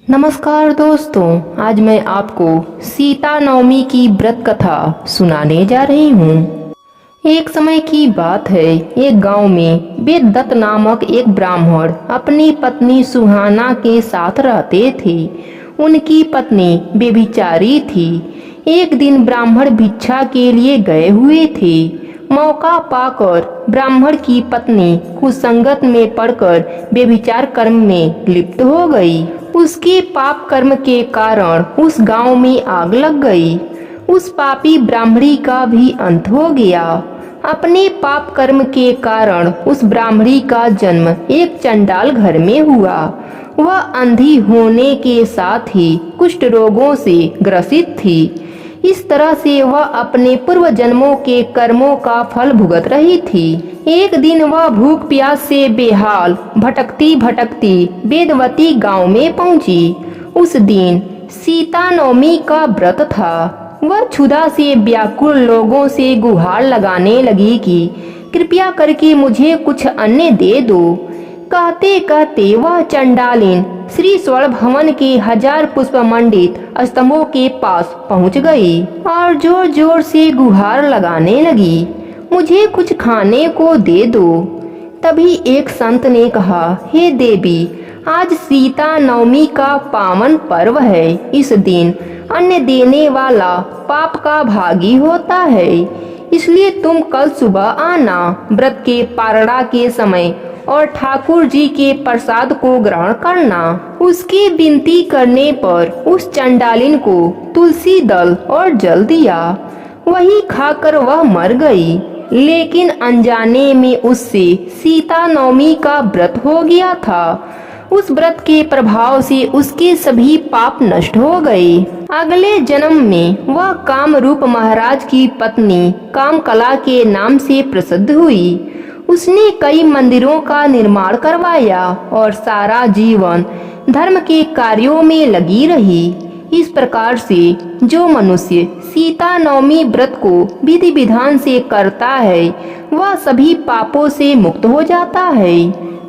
नमस्कार दोस्तों, आज मैं आपको सीता नवमी की व्रत कथा सुनाने जा रही हूँ। एक समय की बात है, एक गांव में वेददत्त नामक एक ब्राह्मण अपनी पत्नी सुहाना के साथ रहते थे। उनकी पत्नी व्यभिचारी थी। एक दिन ब्राह्मण भिक्षा के लिए गए हुए थे। मौका पाकर ब्राह्मण की पत्नी कुसंगत में पड़कर व्यभिचार कर्म में लिप्त हो गई। उसके पाप कर्म के कारण उस गांव में आग लग गई। उस पापी ब्राह्मणी का भी अंत हो गया। अपने पाप कर्म के कारण उस ब्राह्मणी का जन्म एक चंडाल घर में हुआ। वह अंधी होने के साथ ही कुष्ठ रोगों से ग्रसित थी। इस तरह से वह अपने पूर्व जन्मों के कर्मों का फल भुगत रही थी। एक दिन वह भूख प्यास से बेहाल भटकती भटकती वेदवती गांव में पहुंची। उस दिन सीता नवमी का व्रत था। वह क्षुधा से व्याकुल लोगों से गुहार लगाने लगी कि कृपया करके मुझे कुछ अन्न दे दो। कहते कहते वह चंडालिन श्री स्वर्ण भवन के 1000 पुष्प मंडित स्तंभों के पास पहुंच गई और जोर जोर से गुहार लगाने लगी, मुझे कुछ खाने को दे दो। तभी एक संत ने कहा, हे देवी, आज सीता नवमी का पावन पर्व है। इस दिन अन्न देने वाला पाप का भागी होता है, इसलिए तुम कल सुबह आना। व्रत के पारणा के समय और ठाकुर जी के प्रसाद को ग्रहण करना। उसकी विनती करने पर उस चंडालिन को तुलसी दल और जल दिया। वही खाकर वह मर गई। लेकिन अनजाने में उससे सीता नवमी का व्रत हो गया था। उस व्रत के प्रभाव से उसके सभी पाप नष्ट हो गए। अगले जन्म में वह कामरूप महाराज की पत्नी कामकला के नाम से प्रसिद्ध हुई। उसने कई मंदिरों का निर्माण करवाया और सारा जीवन धर्म के कार्यों में लगी रही। इस प्रकार से जो मनुष्य सीता नवमी व्रत को विधि विधान से करता है, वह सभी पापों से मुक्त हो जाता है।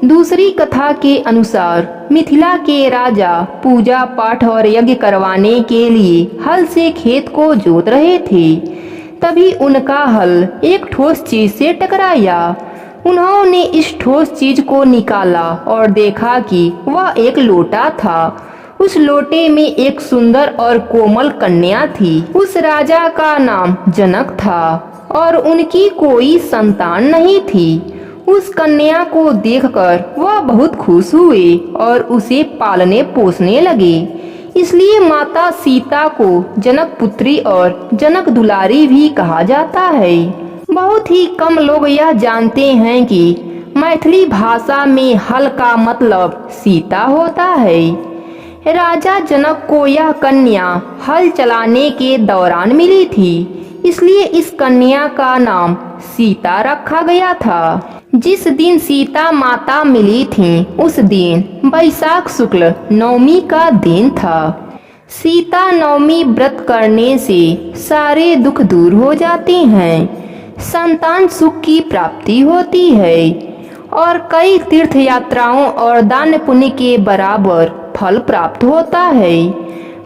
दूसरी कथा के अनुसार मिथिला के राजा पूजा पाठ और यज्ञ करवाने के लिए हल से खेत को जोत रहे थे। तभी उनका हल एक ठोस चीज से टकराया। उन्होंने इस ठोस चीज को निकाला और देखा कि वह एक लोटा था। उस लोटे में एक सुंदर और कोमल कन्या थी। उस राजा का नाम जनक था और उनकी कोई संतान नहीं थी। उस कन्या को देखकर वह बहुत खुश हुए और उसे पालने पोसने लगे। इसलिए माता सीता को जनक पुत्री और जनक दुलारी भी कहा जाता है। बहुत ही कम लोग यह जानते हैं कि मैथिली भाषा में हल का मतलब सीता होता है। राजा जनक को यह कन्या हल चलाने के दौरान मिली थी, इसलिए इस कन्या का नाम सीता रखा गया था। जिस दिन सीता माता मिली थी, उस दिन वैशाख शुक्ल नवमी का दिन था। सीता नवमी व्रत करने से सारे दुख दूर हो जाते हैं, संतान सुख की प्राप्ति होती है और कई तीर्थ यात्राओं और दान पुण्य के बराबर फल प्राप्त होता है।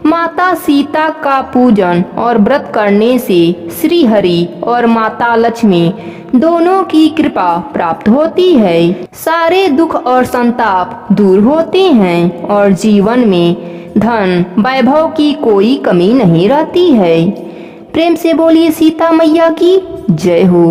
माता सीता का पूजन और व्रत करने से श्री हरि और माता लक्ष्मी दोनों की कृपा प्राप्त होती है। सारे दुख और संताप दूर होते हैं और जीवन में धन वैभव की कोई कमी नहीं रहती है। प्रेम से बोलिए सीता मैया की जय हो।